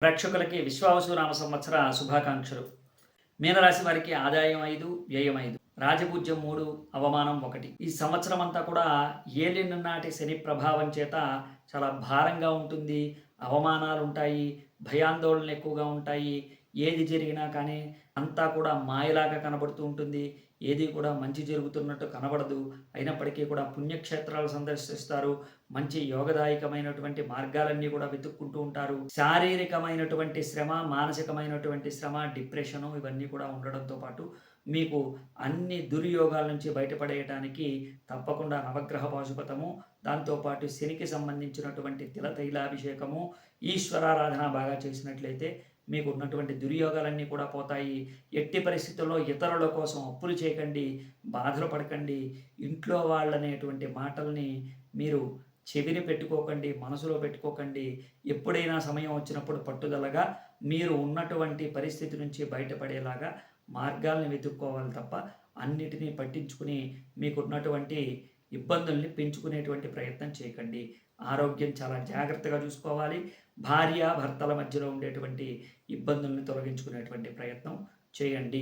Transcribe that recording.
ప్రేక్షకులకి విశ్వావసునామ సంవత్సర శుభాకాంక్షలు. మీనరాశి వారికి ఆదాయం 5, వ్యయం 5, రాజపూజ్యం 3, అవమానం 1. ఈ సంవత్సరం అంతా కూడా ఏలినాటి శని ప్రభావం చేత చాలా భారంగా ఉంటుంది. అవమానాలుంటాయి, భయాందోళనలు ఎక్కువగా ఉంటాయి. ఏది జరిగినా కానీ అంతా కూడా మాయలాగా కనబడుతూ ఉంటుంది. ఏది కూడా మంచి జరుగుతున్నట్టు కనబడదు. అయినప్పటికీ కూడా పుణ్యక్షేత్రాలు సందర్శిస్తారు. మంచి యోగదాయకమైనటువంటి మార్గాలన్నీ కూడా వెతుక్కుంటూ ఉంటారు. శారీరకమైనటువంటి శ్రమ, మానసికమైనటువంటి శ్రమ, డిప్రెషను ఇవన్నీ కూడా ఉండడంతో పాటు మీకు అన్ని దుర్యోగాల నుంచి బయటపడేయటానికి తప్పకుండా నవగ్రహ పాశుపతము, దాంతోపాటు శనికి సంబంధించినటువంటి తిలతైలాభిషేకము, ఈశ్వరారాధన బాగా చేసినట్లయితే మీకు ఉన్నటువంటి దుర్యోగాలన్నీ కూడా పోతాయి. ఎట్టి పరిస్థితుల్లో ఇతరుల కోసం అప్పులు చేయకండి, బాధలు పడకండి. ఇంట్లో వాళ్ళనేటువంటి మాటల్ని మీరు చెవిని పెట్టుకోకండి, మనసులో పెట్టుకోకండి. ఎప్పుడైనా సమయం వచ్చినప్పుడు పట్టుదలగా మీరు ఉన్నటువంటి పరిస్థితి నుంచి బయటపడేలాగా మార్గాల్ని వెతుక్కోవాలి తప్ప అన్నిటినీ పట్టించుకుని మీకున్నటువంటి ఇబ్బందుల్ని పెంచుకునేటువంటి ప్రయత్నం చేయకండి. ఆరోగ్యం చాలా జాగ్రత్తగా చూసుకోవాలి. భార్య భర్తల మధ్యలో ఉండేటువంటి ఇబ్బందుల్ని తొలగించుకునేటువంటి ప్రయత్నం చేయండి.